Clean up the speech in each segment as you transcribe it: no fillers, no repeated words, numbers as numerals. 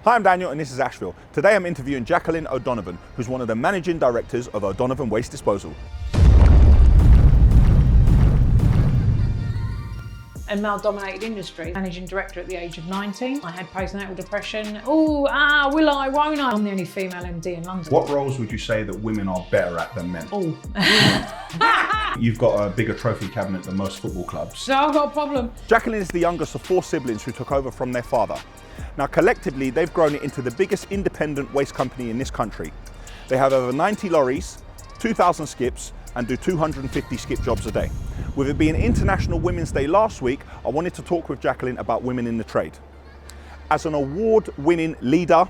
Hi, I'm Daniel and this is Ashville. Today I'm interviewing Jacqueline O'Donovan, who's one of the managing directors of O'Donovan Waste Disposal. A male-dominated industry, managing director at the age of 19. I had postnatal depression. Will I, won't I? I'm the only female MD in London. What roles would you say that women are better at than men? You've got a bigger trophy cabinet than most football clubs. So I've got a problem. Jacqueline is the youngest of 4 siblings who took over from their father. Now collectively, they've grown it into the biggest independent waste company in this country. They have over 90 lorries, 2,000 skips, and do 250 skip jobs a day. With it being International Women's Day last week, I wanted to talk with Jacqueline about women in the trade. As an award-winning leader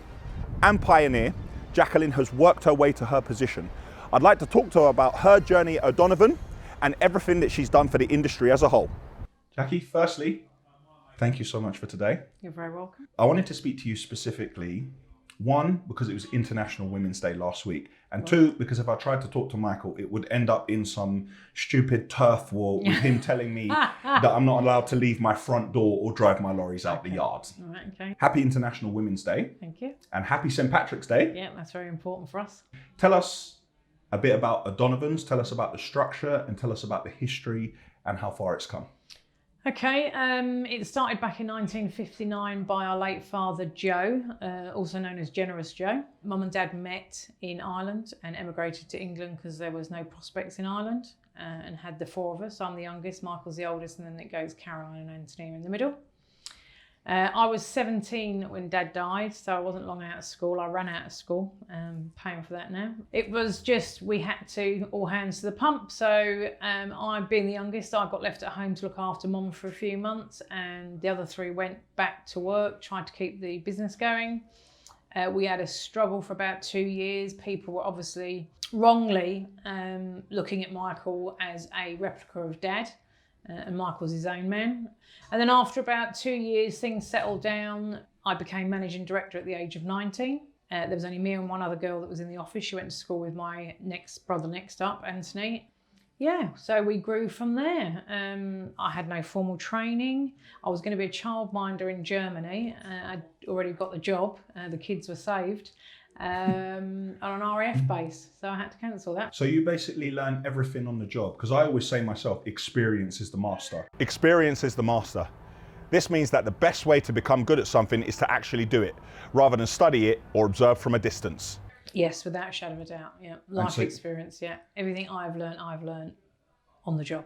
and pioneer, Jacqueline has worked her way to her position. I'd like to talk to her about her journey at O'Donovan and everything that she's done for the industry as a whole. Jackie, firstly, thank you so much for today. You're very welcome. I wanted to speak to you specifically, 1, because it was International Women's Day last week, and 2, because if I tried to talk to Michael, it would end up in some stupid turf war with him telling me that I'm not allowed to leave my front door or drive my lorries out the yard. All right, okay. Happy International Women's Day. Thank you. And happy St. Patrick's Day. Yeah, that's very important for us. Tell us a bit about O'Donovan's, tell us about the structure, and tell us about the history and how far it's come. Okay, it started back in 1959 by our late father Joe, also known as Generous Joe. Mum and Dad met in Ireland and emigrated to England because there was no prospects in Ireland, and had the 4 of us. I'm the youngest, Michael's the oldest, and then it goes Caroline and Anthony in the middle. I was 17 when Dad died, so I wasn't long out of school. I ran out of school, paying for that now. It was just, we had to all hands to the pump. So I, being the youngest, I got left at home to look after Mum for a few months, and the other 3 went back to work, tried to keep the business going. We had a struggle for about 2 years. People were obviously wrongly looking at Michael as a replica of Dad. And Michael's his own man. And then after about 2 years, things settled down. I became managing director at the age of 19. There was only me and one other girl that was in the office. She went to school with my brother next up, Anthony. Yeah, so we grew from there. I had no formal training. I was going to be a childminder in Germany. I'd already got the job. The kids were saved. On an RAF base, so I had to cancel that. So you basically learn everything on the job, because I always say myself, experience is the master. Experience is the master. This means that the best way to become good at something is to actually do it, rather than study it or observe from a distance. Yes, without a shadow of a doubt, yeah. Life experience, yeah. Everything I've learned on the job.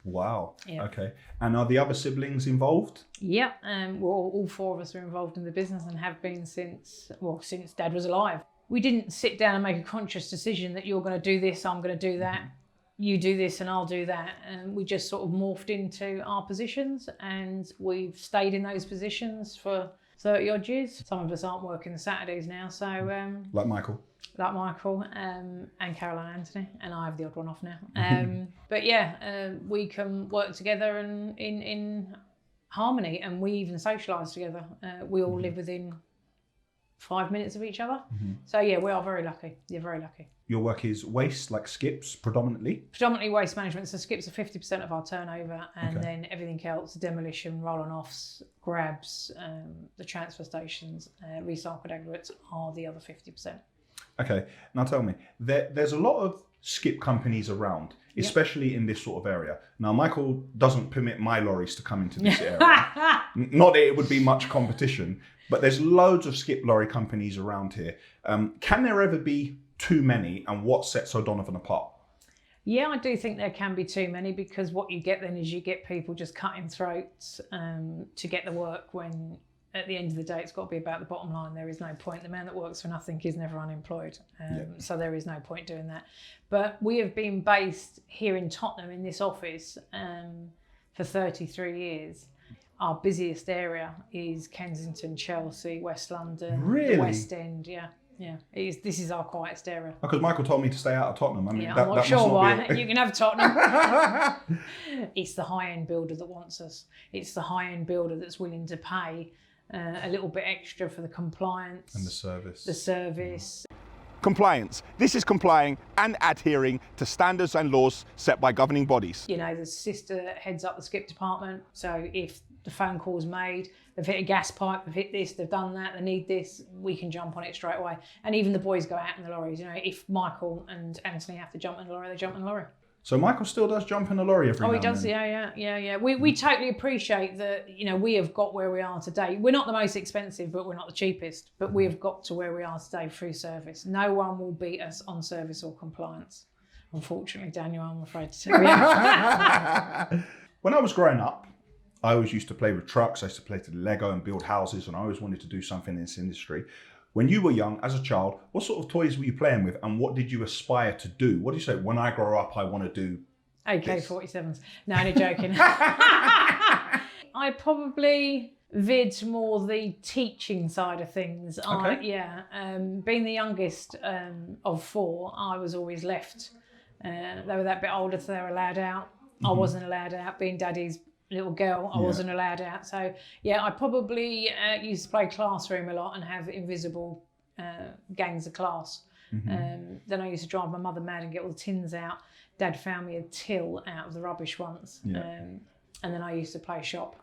Wow. Yeah. Okay. And are the other siblings involved? Yeah, all 4 of us are involved in the business and have been since Dad was alive. We didn't sit down and make a conscious decision that you're going to do this, I'm going to do that, you do this and I'll do that. And we just sort of morphed into our positions, and we've stayed in those positions for 30 odd years. Some of us aren't working the Saturdays now, so... Like Michael? Like Michael and Caroline and Anthony, and I have the odd one off now. But yeah, we can work together and in harmony, and we even socialise together. We all live within 5 minutes of each other. So yeah, we are very lucky. You're very lucky. Your work is waste, like skips, predominantly? Predominantly waste management. So skips are 50% of our turnover, and then everything else, demolition, roll-on-offs, grabs, the transfer stations, recycled aggregates are the other 50%. Okay, now tell me, there's a lot of skip companies around, especially in this sort of area. Now, Michael doesn't permit my lorries to come into this area. Not that it would be much competition, but there's loads of skip lorry companies around here. Can there ever be too many, and what sets O'Donovan apart? Yeah, I do think there can be too many, because what you get then is you get people just cutting throats to get the work, when at the end of the day, it's got to be about the bottom line. There is no point. The man that works for nothing is never unemployed. So there is no point doing that. But we have been based here in Tottenham in this office for 33 years. Our busiest area is Kensington, Chelsea, West London, really? The West End, yeah. This is our quietest area. Because Michael told me to stay out of Tottenham. I mean, I'm not sure why. You can have Tottenham. It's the high-end builder that wants us. It's the high-end builder that's willing to pay a little bit extra for the compliance. And the service. The service. Compliance. This is complying and adhering to standards and laws set by governing bodies. You know, the sister heads up the skip department. So if the phone call's made, they've hit a gas pipe, they've hit this, they've done that, they need this, we can jump on it straight away. And even the boys go out in the lorries. You know, if Michael and Anthony have to jump in the lorry, they jump in the lorry. So Michael still does jump in the lorry every now and then? Oh, he does, yeah. We totally appreciate that, you know, we have got where we are today. We're not the most expensive, but we're not the cheapest. But we have got to where we are today through service. No one will beat us on service or compliance. Unfortunately, Daniel, I'm afraid to tell you. When I was growing up, I always used to play with trucks. I used to play to the Lego and build houses, and I always wanted to do something in this industry. When you were young, as a child, what sort of toys were you playing with, and what did you aspire to do? What do you say, when I grow up, I want to do AK-47s. No, only joking. I probably vid more the teaching side of things. Okay. Being the youngest of 4, I was always left. They were that bit older, so they were allowed out. I wasn't allowed out. Being Daddy's little girl, I wasn't allowed out. So yeah, I probably used to play classroom a lot and have invisible gangs of class. Then I used to drive my mother mad and get all the tins out. Dad found me a till out of the rubbish once. And then I used to play shop.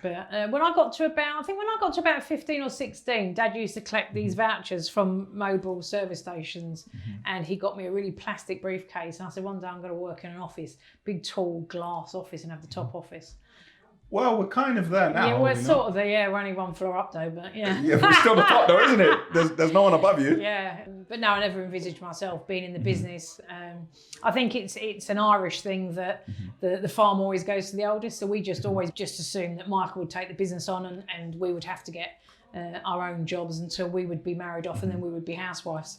But when I got to about 15 or 16, Dad used to collect these vouchers from mobile service stations, and he got me a really plastic briefcase. And I said, one day I'm going to work in an office, big tall glass office, and have the top office. Well, we're kind of there now. Yeah, we're sort of there. Yeah, we're only 1 floor up though, but yeah. Yeah, we're still the top though, isn't it? There's no one above you. Yeah, but no, I never envisaged myself being in the business. I think it's an Irish thing that the farm always goes to the oldest, so we just always assume that Michael would take the business on, and we would have to get our own jobs until we would be married off, and then we would be housewives.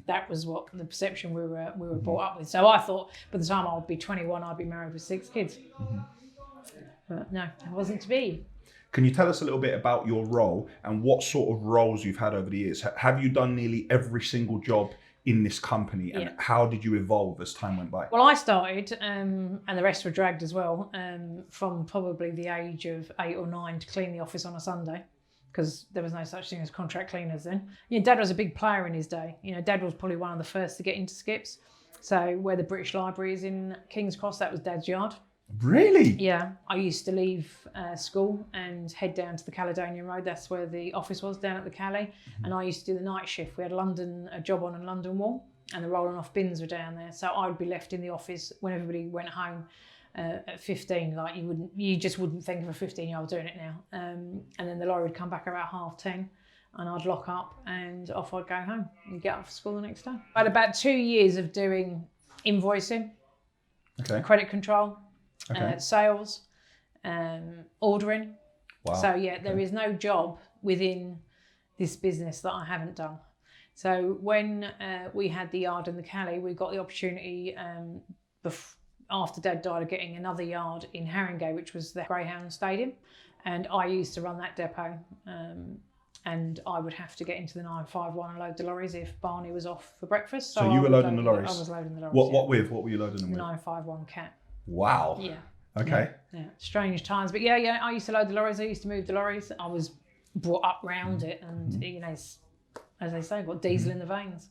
That was what the perception we were brought up with. So I thought by the time I would be 21, I'd be married with 6 kids. But no, it wasn't to be. Can you tell us a little bit about your role and what sort of roles you've had over the years? Have you done nearly every single job in this company, and how did you evolve as time went by? Well, I started, and the rest were dragged as well, from probably the age of 8 or 9 to clean the office on a Sunday, because there was no such thing as contract cleaners then. You know, Dad was a big player in his day. You know, Dad was probably one of the first to get into skips. So where the British Library is in King's Cross, that was Dad's yard. Really? Yeah, I used to leave school and head down to the Caledonian Road. That's where the office was, down at the Calais. And I used to do the night shift. We had a job on in London Wall, and the rolling off bins were down there. So I would be left in the office when everybody went home at 15. Like you just wouldn't think of a 15-year-old doing it now. And then the lorry would come back about 10:30, and I'd lock up and off I'd go home and get up for school the next day. I had about 2 years of doing invoicing, credit control, sales, ordering. Wow. So yeah, there is no job within this business that I haven't done. So when we had the yard in the Calais, we got the opportunity after Dad died of getting another yard in Haringey, which was the Greyhound Stadium, and I used to run that depot. And I would have to get into the 951 and load the lorries if Barney was off for breakfast. So you were loading the lorries? I was loading the lorries. What with? What were you loading them with? 951 Cat. Wow. Yeah. Okay. Yeah. Strange times, but yeah. I used to load the lorries. I used to move the lorries. I was brought up round it, and you know, as they say, got diesel in the veins.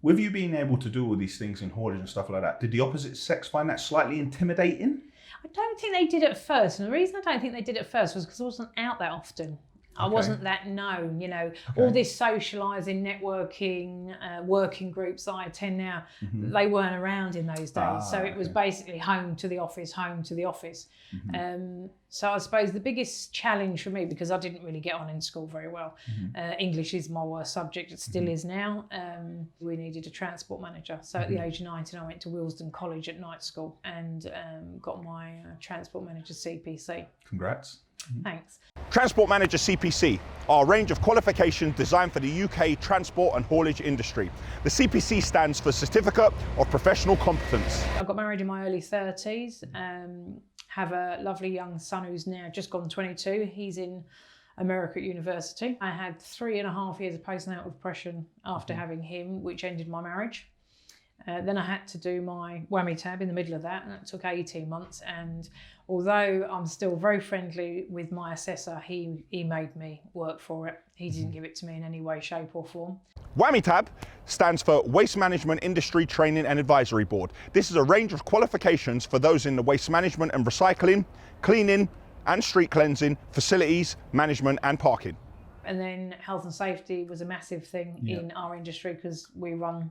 With you being able to do all these things in haulage and stuff like that, did the opposite sex find that slightly intimidating? I don't think they did at first, and the reason I don't think they did at first was because I wasn't out that often. I wasn't that known, you know. All this socialising, networking, working groups that I attend now, they weren't around in those days. So it was basically home to the office, home to the office. So I suppose the biggest challenge for me, because I didn't really get on in school very well, English is my worst subject, it still is now. We needed a transport manager. So at the age of 19, I went to Willesden College at night school and got my transport manager CPC. Congrats. Thanks. Transport Manager CPC are a range of qualifications designed for the UK transport and haulage industry. The CPC stands for Certificate of Professional Competence. I got married in my early 30s, have a lovely young son who's now just gone 22. He's in America at university. I had 3.5 years of postnatal depression after having him, which ended my marriage. Then I had to do my whammy tab in the middle of that, and that took 18 months. And although I'm still very friendly with my assessor, he made me work for it. He didn't give it to me in any way, shape or form. WHAMMY tab stands for Waste Management Industry Training and Advisory Board. This is a range of qualifications for those in the waste management and recycling, cleaning, and street cleansing, facilities, management and parking. And then health and safety was a massive thing in our industry because we run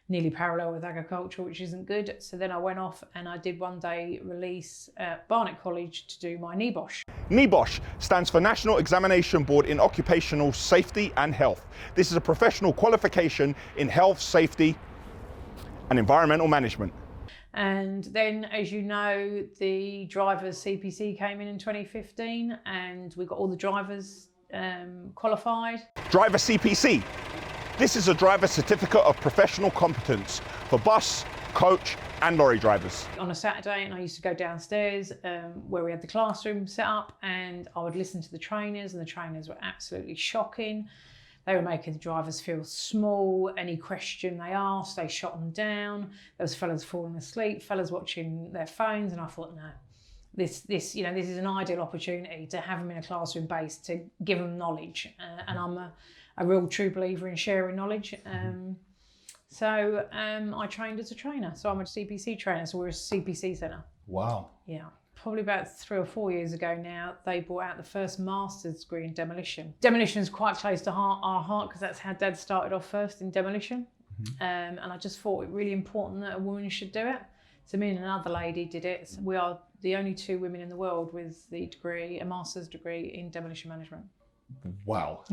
nearly parallel with agriculture, which isn't good. So then I went off and I did one day release at Barnet College to do my NEBOSH. NEBOSH stands for National Examination Board in Occupational Safety and Health. This is a professional qualification in health, safety and environmental management. And then, as you know, the drivers CPC came in 2015 and we got all the drivers qualified. Driver CPC. This is a driver certificate of professional competence for bus, coach and lorry drivers. On a Saturday, and I used to go downstairs where we had the classroom set up, and I would listen to the trainers, and the trainers were absolutely shocking. They were making the drivers feel small. Any question they asked, they shot them down. There was fellas falling asleep, fellas watching their phones, and I thought, no, this is an ideal opportunity to have them in a classroom base, to give them knowledge. And I'm a real true believer in sharing knowledge. So I trained as a trainer. So I'm a CPC trainer, so we're a CPC centre. Wow. Yeah. Probably about 3 or 4 years ago now, they brought out the first master's degree in demolition. Demolition is quite close to our heart because that's how Dad started off first in demolition. And I just thought it really important that a woman should do it. So me and another lady did it. So we are the only 2 women in the world with the degree, a master's degree in demolition management. Wow.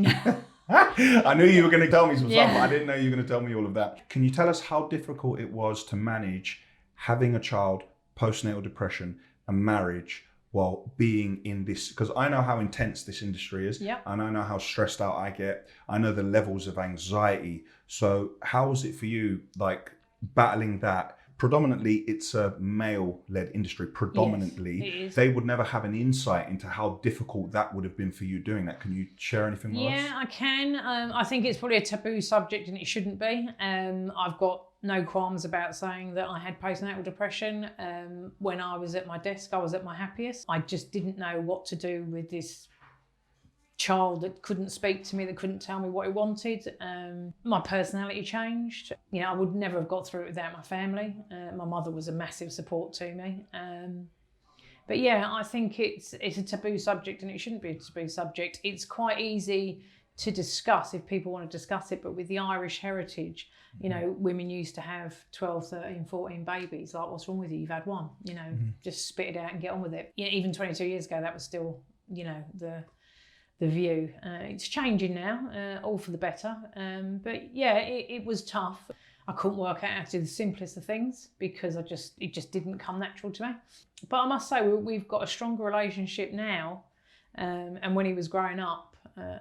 I knew you were going to tell me some stuff, but I didn't know you were going to tell me all of that. Can you tell us how difficult it was to manage having a child, postnatal depression and marriage while being in this? Because I know how intense this industry is, and I know how stressed out I get. I know the levels of anxiety. So how was it for you, like battling that? Predominantly, it's a male-led industry. Predominantly, yes, they would never have an insight into how difficult that would have been for you doing that. Can you share anything with us? Yeah, I can. I think it's probably a taboo subject, and it shouldn't be. I've got no qualms about saying that I had postnatal depression. When I was at my desk, I was at my happiest. I just didn't know what to do with this child that couldn't speak to me, that couldn't tell me what he wanted. My personality changed. You know, I would never have got through it without my family. My mother was a massive support to me. But yeah, I think it's a taboo subject, and it shouldn't be a taboo subject. It's quite easy to discuss if people want to discuss it, but with the Irish heritage, you know, women used to have 12, 13, 14 babies. Like, what's wrong with you? You've had one, you know, just spit it out and get on with it. Yeah, even 22 years ago, that was still, you know, the view. It's changing now, all for the better. But yeah, it was tough. I couldn't work out how to do the simplest of things because it just didn't come natural to me. But I must say, we've got a stronger relationship now. And when he was growing up,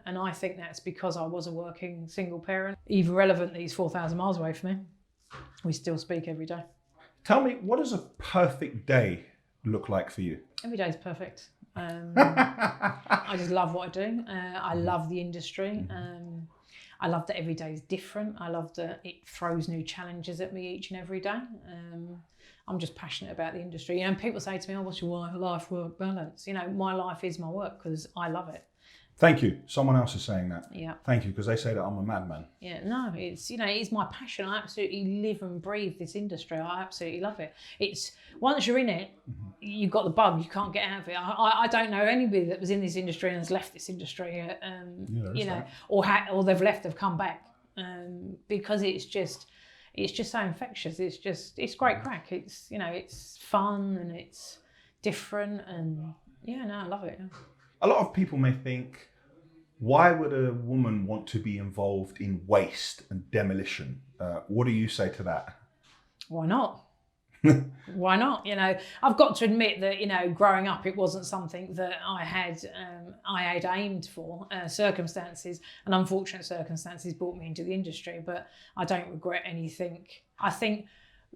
and I think that's because I was a working single parent, even relevant that he's 4,000 miles away from me, we still speak every day. Tell me, what does a perfect day look like for you? Every day is perfect. I just love what I do. I love the industry. I love that every day is different. I love that it throws new challenges at me each and every day. I'm just passionate about the industry. And people say to me, oh, what's your life-work balance? You know, my life is my work because I love it. Thank you. Someone else is saying that. Yeah. Thank you, because they say that I'm a madman. Yeah, no, it's, you know, it's my passion. I absolutely live and breathe this industry. I absolutely love it. It's, once you're in it, you've got the bug, you can't get out of it. I don't know anybody that was in this industry and has left this industry, you know, or they've left, they've come back, because it's just so infectious. It's great crack. It's, you know, it's fun and it's different, and yeah, no, I love it. Yeah. A lot of people may think, why would a woman want to be involved in waste and demolition? What do you say to that? Why not? Why not? You know, I've got to admit that, you know, growing up, it wasn't something that I had aimed for. Circumstances and unfortunate circumstances brought me into the industry, but I don't regret anything. I think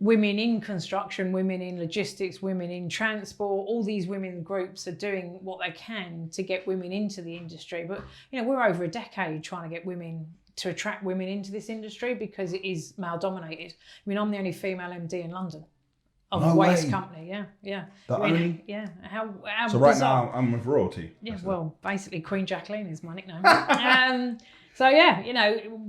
women in construction, women in logistics, women in transport, all these women groups are doing what they can to get women into the industry. But, you know, we're over a decade trying to get women, to attract women into this industry because it is male dominated. I mean, I'm the only female MD in London of a waste company. Yeah. The only? Yeah. How so right now I'm with royalty. Yeah, well, basically Queen Jacqueline is my nickname. So yeah,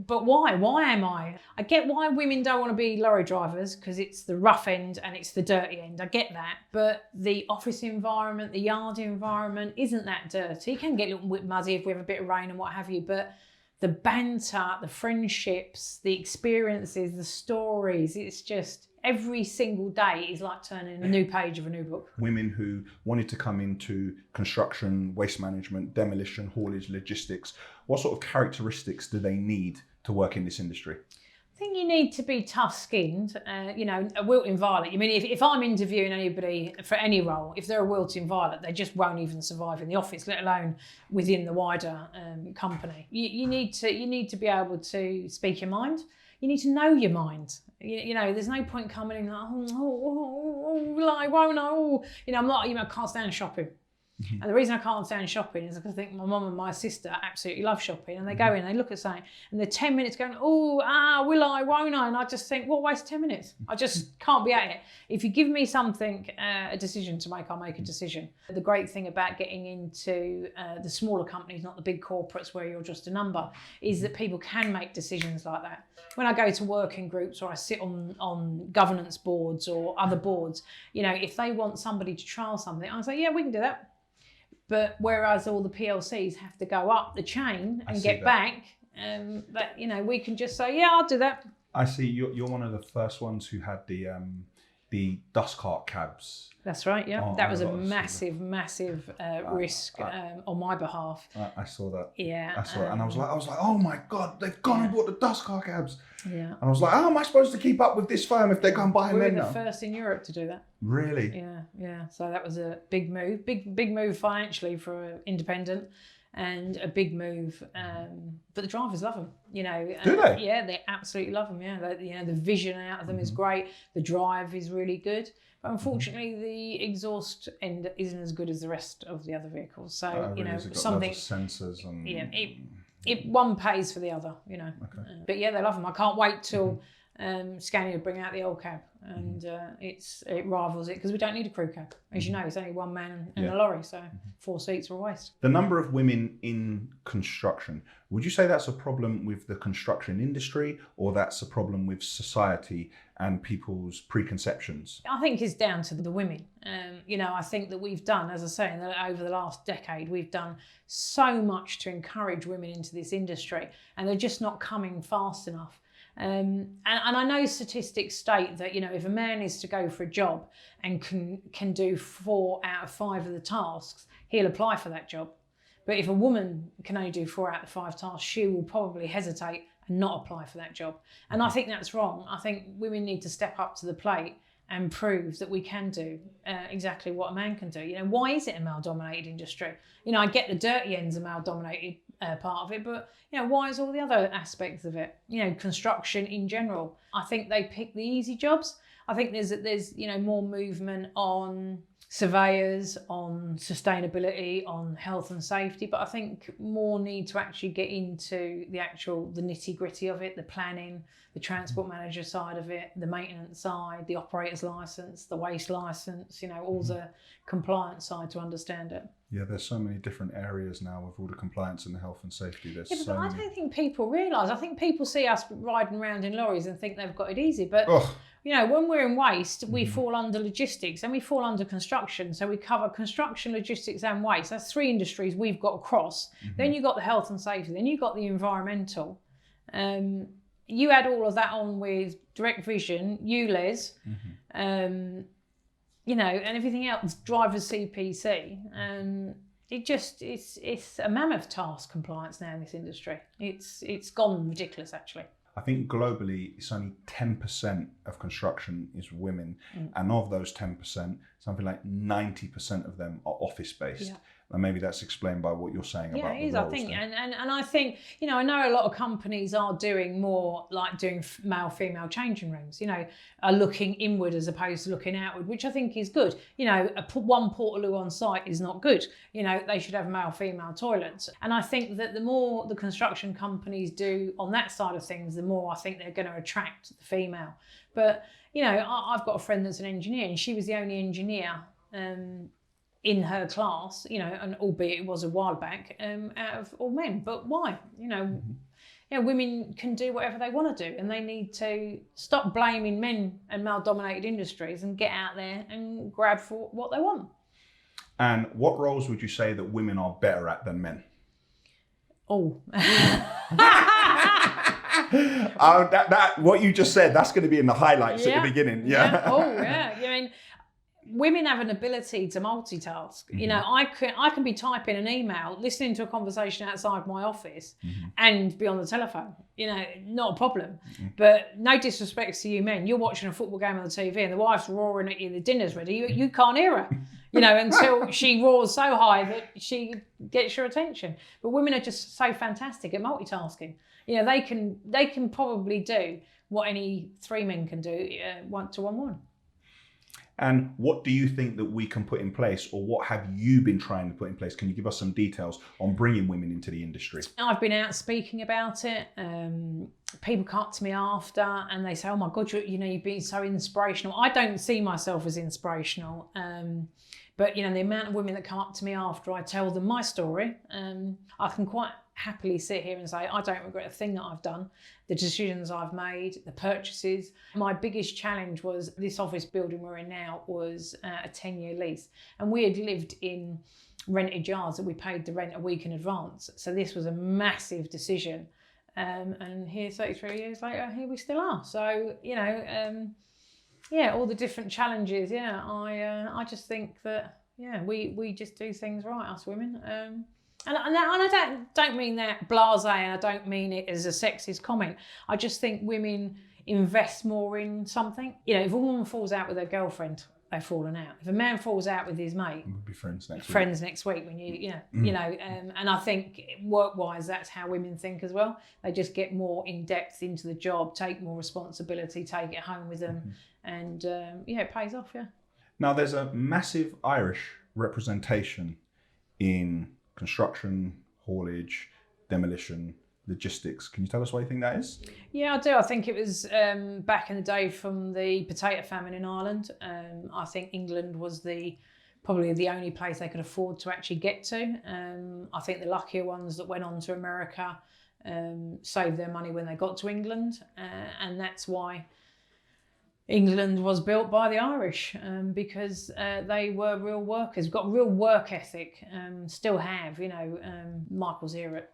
but why? Why am I? I get why women don't want to be lorry drivers, because it's the rough end and it's the dirty end. I get that. But the office environment, the yard environment isn't that dirty. It can get a little bit muddy if we have a bit of rain and what have you, but the banter, the friendships, the experiences, the stories, it's just every single day is like turning a new page of a new book. Women who wanted to come into construction, waste management, demolition, haulage, logistics, what sort of characteristics do they need to work in this industry? I think you need to be tough-skinned, a wilting violet. I mean, if I'm interviewing anybody for any role, if they're a wilting violet, they just won't even survive in the office, let alone within the wider company. You need to be able to speak your mind. You need to know your mind. There's no point coming in like, I won't know. I'm not, I can't stand shopping. And the reason I can't stand shopping is because I think my mum and my sister absolutely love shopping, and they go in, they look at something, and they're 10 minutes going, will I, won't I? And I just think, what waste 10 minutes? I just can't be at it. If you give me something, a decision to make, I'll make a decision. The great thing about getting into the smaller companies, not the big corporates where you're just a number, is that people can make decisions like that. When I go to working groups or I sit on governance boards or other boards, if they want somebody to trial something, I say, yeah, we can do that. But whereas all the PLCs have to go up the chain and get back, we can just say, yeah, I'll do that. I see you're one of the first ones who had the dust cart cabs. That's right, yeah. That was a massive risk on my behalf. I saw that. Yeah. I saw it, and I was like, oh my God, they've gone and bought the dust car cabs. Yeah. And I was like, how am I supposed to keep up with this firm if they're going buying them now? We were the first in Europe to do that. Really? Yeah. So that was a big move, big move financially for an independent, and a big move. But the drivers love them. Do they? Yeah, they absolutely love them. Yeah, the vision out of them is great. The drive is really good. But unfortunately, the exhaust end isn't as good as the rest of the other vehicles. So something sensors and one pays for the other. Okay. But yeah, they love them. I can't wait till Scania bring out the old cab, and it rivals it, because we don't need a crew cab. As you know, it's only one man and a lorry, so 4 seats are a waste. The number of women in construction, would you say that's a problem with the construction industry, or that's a problem with society and people's preconceptions? I think it's down to the women. I think that we've done, as I say, over the last decade, we've done so much to encourage women into this industry, and they're just not coming fast enough. And I know statistics state that, if a man is to go for a job and can do 4 out of 5 of the tasks, he'll apply for that job. But if a woman can only do 4 out of 5 tasks, she will probably hesitate and not apply for that job. And I think that's wrong. I think women need to step up to the plate and prove that we can do exactly what a man can do. Why is it a male-dominated industry? I get the dirty ends a male-dominated part of it, but why is all the other aspects of it? Construction in general. I think they pick the easy jobs. I think there's more movement on surveyors, on sustainability, on health and safety, but I think more need to actually get into the nitty-gritty of it, the planning, the transport manager side of it, the maintenance side, the operator's license, the waste license, all the compliance side to understand it. Yeah, there's so many different areas now with all the compliance and the health and safety. But I don't think people realise. I think people see us riding around in lorries and think they've got it easy. But, when we're in waste, we fall under logistics and we fall under construction. So we cover construction, logistics and waste. That's 3 industries we've got across. Then you've got the health and safety. Then you've got the environmental. You add all of that on with Direct Vision, ULEZ, and everything else, driver's CPC. It's a mammoth task, compliance now in this industry. It's gone ridiculous, actually. I think globally, it's only 10% of construction is women. And of those 10%, something like 90% of them are office-based. Yeah. And maybe that's explained by what you're saying about the roles. I think. And I think, I know a lot of companies are doing more like doing male-female changing rooms, are looking inward as opposed to looking outward, which I think is good. One portaloo on site is not good. They should have male-female toilets. And I think that the more the construction companies do on that side of things, the more I think they're going to attract the female. But, I've got a friend that's an engineer, and she was the only engineer in her class, and albeit it was a while back, out of all men. But why? women can do whatever they want to do, and they need to stop blaming men and male-dominated industries and get out there and grab for what they want. And what roles would you say that women are better at than men? Oh. That what you just said, that's going to be in the highlights at the beginning. Yeah. Oh, yeah. I mean, women have an ability to multitask. You know, I can be typing an email, listening to a conversation outside my office, and be on the telephone. You know, not a problem. But no disrespect to you men, you're watching a football game on the TV and the wife's roaring at you, the dinner's ready. You can't hear her. You know, until she roars so high that she gets your attention. But women are just so fantastic at multitasking. You know, they can probably do what any 3 men can do, 1-to-1. And what do you think that we can put in place, or what have you been trying to put in place? Can you give us some details on bringing women into the industry? I've been out speaking about it. People come up to me after and they say, "Oh my God, you've been so inspirational." I don't see myself as inspirational. But, the amount of women that come up to me after I tell them my story, I can quite happily sit here and say, I don't regret a thing that I've done, the decisions I've made, the purchases. My biggest challenge was this office building we're in now was a 10-year lease. And we had lived in rented yards that we paid the rent a week in advance. So this was a massive decision. And here, 33 years later, here we still are. So, all the different challenges. I just think that we just do things right, us women. And I don't mean that blasé, and I don't mean it as a sexist comment. I just think women invest more in something. If a woman falls out with her girlfriend, they've fallen out. If a man falls out with his mate, we'll be friends next week. When and I think work-wise, that's how women think as well. They just get more in depth into the job, take more responsibility, take it home with them, and it pays off. Yeah. Now, there's a massive Irish representation in construction, haulage, demolition, logistics. Can you tell us why you think that is? Yeah, I do. I think it was back in the day from the potato famine in Ireland. I think England was probably the only place they could afford to actually get to. I think the luckier ones that went on to America saved their money when they got to England, and that's why England was built by the Irish, because they were real workers, got real work ethic, still have. Michael's here at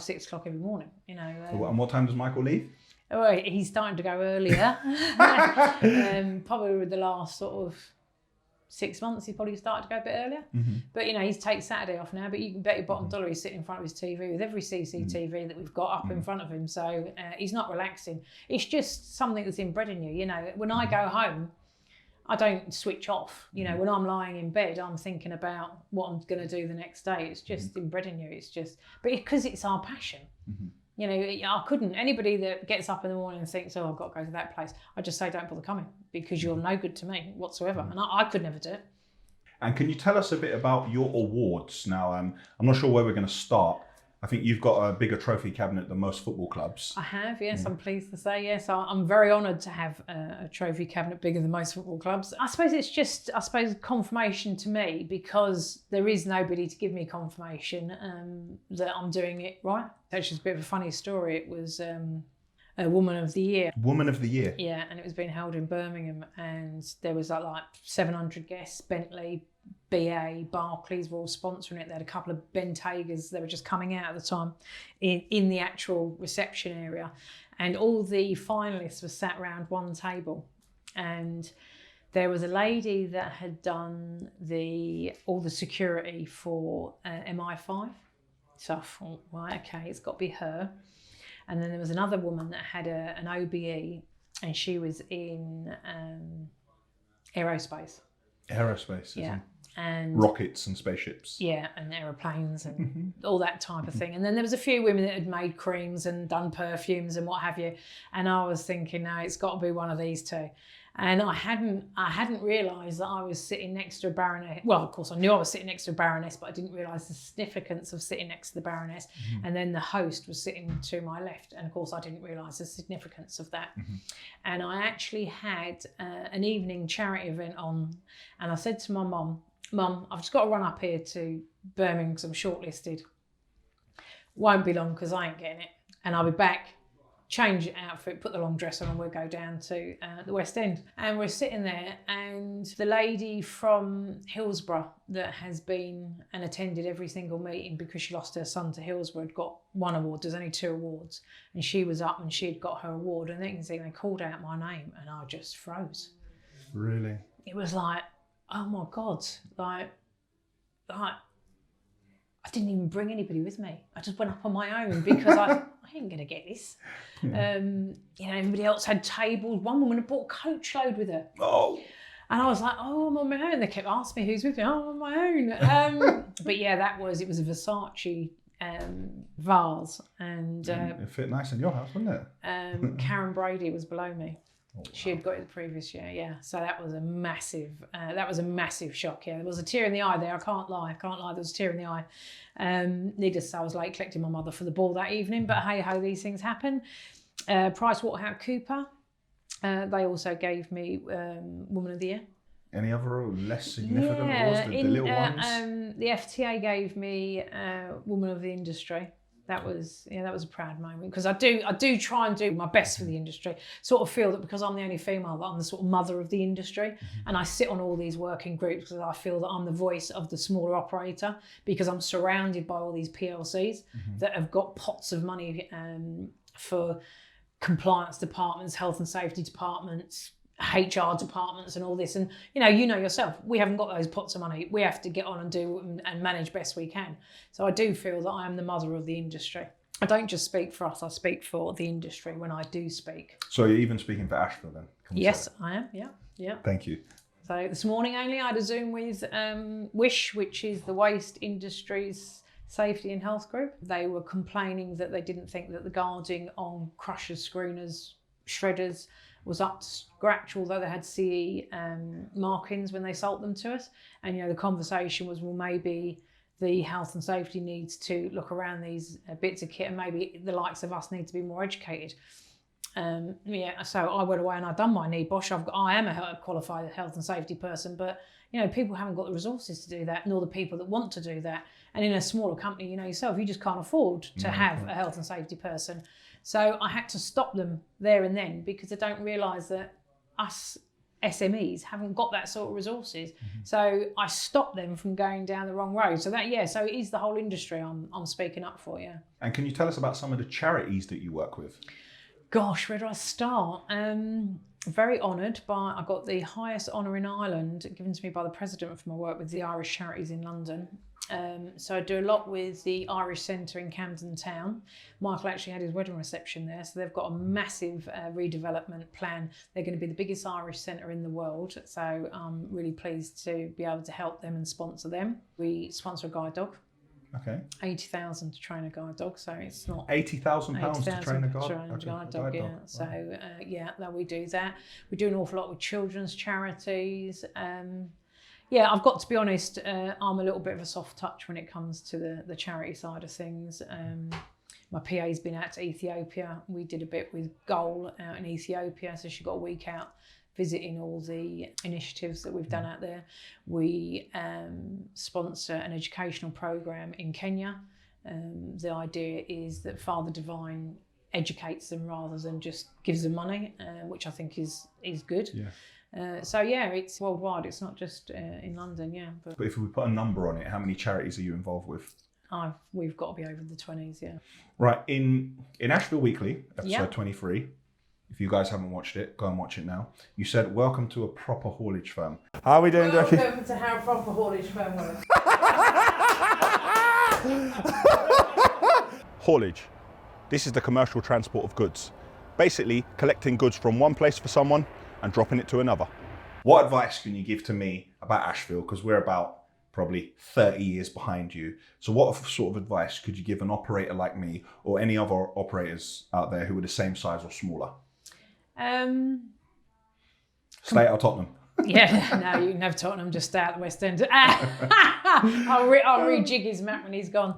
6 o'clock every morning. And what time does Michael leave? Oh, he's starting to go earlier. Probably with the last sort of 6 months, he's probably started to go a bit earlier. But he's taken Saturday off now. But you can bet your bottom dollar he's sitting in front of his TV with every CCTV that we've got up in front of him. So he's not relaxing. It's just something that's inbred in you. When I go home, I don't switch off. When I'm lying in bed, I'm thinking about what I'm going to do the next day. It's just inbred in you. It's just, but because it's our passion. I couldn't. Anybody that gets up in the morning and thinks, "Oh, I've got to go to that place," I just say, "Don't bother coming, because you're no good to me whatsoever." And I could never do it. And can you tell us a bit about your awards? Now, I'm not sure where we're going to start. I think you've got a bigger trophy cabinet than most football clubs. I have, yes. I'm pleased to say, yes. I'm very honoured to have a trophy cabinet bigger than most football clubs. I suppose it's just, confirmation to me, because there is nobody to give me confirmation that I'm doing it right. That's just a bit of a funny story. It was a Woman of the Year. Woman of the Year? Yeah, and it was being held in Birmingham, and there was like 700 guests, Bentley, BA, Barclays were all sponsoring it. They had a couple of Bentaygas, they were just coming out at the time, in the actual reception area. And all the finalists were sat around one table. And there was a lady that had done all the security for MI5. So I thought, right, okay, it's got to be her. And then there was another woman that had an OBE, and she was in aerospace. Aerospace, yeah. And rockets and spaceships. Yeah, and aeroplanes and all that type of thing. And then there was a few women that had made creams and done perfumes and what have you. And I was thinking, no, it's got to be one of these two. And I hadn't realised that I was sitting next to a baroness. Well, of course, I knew I was sitting next to a baroness, but I didn't realise the significance of sitting next to the baroness. And then the host was sitting to my left. And of course, I didn't realise the significance of that. And I actually had an evening charity event on. And I said to my mum, I've just got to run up here to Birmingham because I'm shortlisted. Won't be long because I ain't getting it. and I'll be back, change outfit, put the long dress on, and we'll go down to the West End. And we're sitting there, and the lady from Hillsborough that has been and attended every single meeting because she lost her son to Hillsborough had got 1 award. There's only 2 awards, and she was up and she had got her award. And next thing they called out my name, and I just froze. Really? It was like, oh my God, like I didn't even bring anybody with me. I just went up on my own because I ain't gonna get this. Yeah. You know, everybody else had tables. One woman had brought a coach load with her. Oh. And I was like, oh, I'm on my own. They kept asking me who's with me. Oh, I'm on my own. But yeah, it was a Versace vase. And it fit nice in your house, wouldn't it? Karen Brady was below me. Oh, wow. She had got it the previous year, yeah. So that was a massive shock. Yeah, there was a tear in the eye there. I can't lie. There was a tear in the eye. Needless to say, I was late collecting my mother for the ball that evening. But hey ho, these things happen. PricewaterhouseCoopers, they also gave me Woman of the Year. Any other less significant awards? The little ones. The FTA gave me Woman of the Industry. That was a proud moment because I do try and do my best for the industry. Sort of feel that because I'm the only female, that I'm the sort of mother of the industry, and I sit on all these working groups because I feel that I'm the voice of the smaller operator because I'm surrounded by all these PLCs that have got pots of money for compliance departments, health and safety departments, HR departments and all this. And you know yourself, we haven't got those pots of money. We have to get on and do and manage best we can. So I do feel that I am the mother of the industry. I don't just speak for us, I speak for the industry when I do speak. So you're even speaking for Ashville then? Yes, I am, yeah. Thank you. So this morning only I had a Zoom with WISH, which is the Waste Industries Safety and Health Group. They were complaining that they didn't think that the guarding on crushers, screeners, shredders was up to scratch, although they had CE markings when they sold them to us. And the conversation was, well, maybe the health and safety needs to look around these bits of kit, and maybe the likes of us need to be more educated. So I went away and I've done my NEBOSH. I am a qualified health and safety person, but people haven't got the resources to do that, nor the people that want to do that. And in a smaller company, yourself, you just can't afford to have a health and safety person. So I had to stop them there and then because I don't realise that us SMEs haven't got that sort of resources. So I stopped them from going down the wrong road. So so it is the whole industry I'm speaking up for, yeah. And can you tell us about some of the charities that you work with? Gosh, where do I start? Very honoured I got the highest honour in Ireland given to me by the president for my work with the Irish charities in London. So I do a lot with the Irish Centre in Camden Town. Michael actually had his wedding reception there, so they've got a massive redevelopment plan. They're going to be the biggest Irish centre in the world, so I'm really pleased to be able to help them and sponsor them. We sponsor a guide dog. Okay. 80,000 to train a guide dog, so it's not... £80,000 to train a guide dog, yeah. So, that we do that. We do an awful lot with children's charities. I've got to be honest, I'm a little bit of a soft touch when it comes to the charity side of things. My PA's been out to Ethiopia. We did a bit with Goal out in Ethiopia, so she got a week out visiting all the initiatives that we've done out there. We sponsor an educational program in Kenya. The idea is that Father Divine educates them rather than just gives them money, which I think is good. Yeah. It's worldwide. It's not just in London, yeah. But if we put a number on it, how many charities are you involved with? We've got to be over the 20s, yeah. Right, in Ashville Weekly, episode 23, if you guys haven't watched it, go and watch it now. You said, welcome to a proper haulage firm. How are we doing, Jackie? Welcome to how a proper haulage firm works. Haulage. This is the commercial transport of goods. Basically, collecting goods from one place for someone and dropping it to another. What advice can you give to me about Ashville? Because we're about probably 30 years behind you. So what sort of advice could you give an operator like me or any other operators out there who are the same size or smaller? Stay out of Tottenham. Yeah, no, you can have Tottenham, just stay out the West End. I'll rejig his map when he's gone.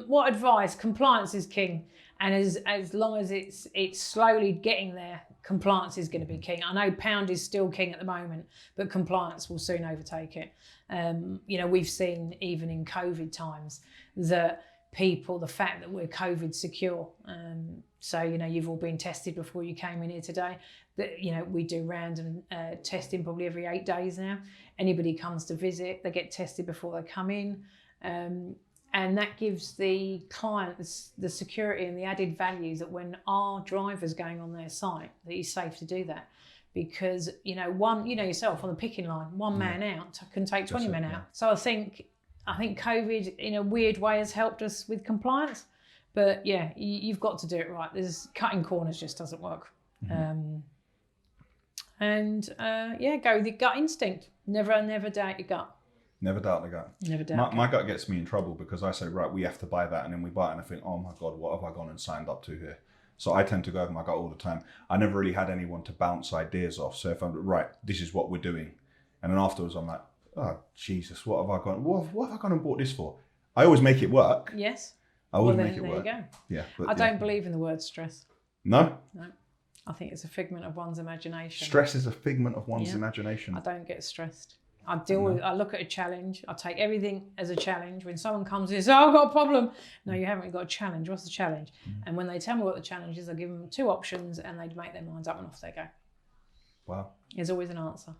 What advice? Compliance is king. And as long as it's slowly getting there, compliance is going to be king. I know pound is still king at the moment, but compliance will soon overtake it. We've seen even in COVID times that people the fact that we're COVID secure. So, you know, you've all been tested before you came in here today. That, you know, we do random testing probably every 8 days now. Anybody comes to visit, they get tested before they come in. And that gives the clients the security and the added values that when our driver's going on their site, that it's safe to do that. Because, you know, you know yourself on the picking line, one man out can take 20 men out. So I think COVID in a weird way has helped us with compliance. But yeah, you've got to do it right. Cutting corners just doesn't work. Yeah, go with your gut instinct. Never doubt your gut. Never doubt the gut. Never doubt. My gut gets me in trouble because I say, right, we have to buy that, and then we buy it, and I think, oh my God, what have I gone and signed up to here? So I tend to go with my gut all the time. I never really had anyone to bounce ideas off. So if I'm right, this is what we're doing, and then afterwards I'm like, oh Jesus, what have I gone and bought this for? I always make it work. Yes. I always make it work. There you go. Yeah. I don't believe in the word stress. No. I think it's a figment of one's imagination. Stress is a figment of one's imagination. I don't get stressed. I look at a challenge. I take everything as a challenge. When someone comes and says, "Oh, I've got a problem," no, you haven't got a challenge. What's the challenge? And when they tell me what the challenge is, I give them 2 options, and they make their minds up, and off they go. Wow. There's always an answer.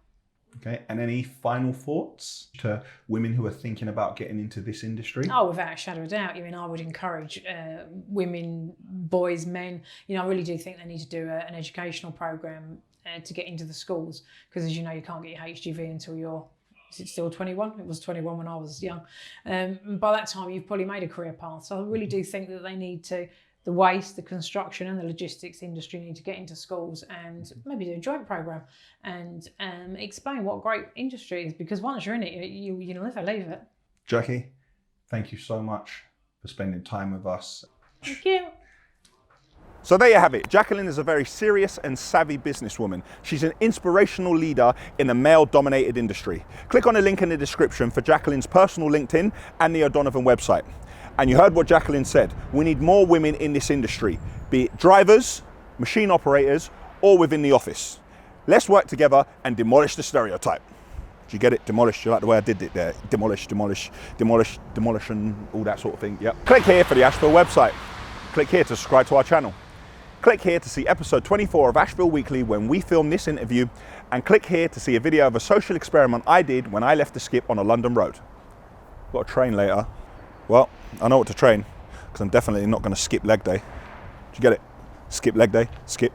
Okay. And any final thoughts to women who are thinking about getting into this industry? Oh, without a shadow of doubt. I mean, I would encourage women, boys, men. You know, I really do think they need to do an educational program to get into the schools, because as you know, you can't get your HGV until you're, is it still 21? It was 21 when I was young. By that time, you've probably made a career path. So I really do think that they need to, the waste, the construction and the logistics industry need to get into schools and maybe do a joint program and explain what a great industry is, because once you're in it, you never leave it. Jackie, thank you so much for spending time with us. Thank you. So there you have it. Jacqueline is a very serious and savvy businesswoman. She's an inspirational leader in a male-dominated industry. Click on the link in the description for Jacqueline's personal LinkedIn and the O'Donovan website. And you heard what Jacqueline said. We need more women in this industry, be it drivers, machine operators, or within the office. Let's work together and demolish the stereotype. Did you get it? Demolish. You like the way I did it there? Demolish, demolish, demolish, demolition, all that sort of thing. Yep. Click here for the Ashville website. Click here to subscribe to our channel. Click here to see episode 24 of Ashville Weekly when we film this interview, and click here to see a video of a social experiment I did when I left the skip on a London road. Got a train later. Well, I know what to train, because I'm definitely not going to skip leg day. Did you get it? Skip leg day, skip.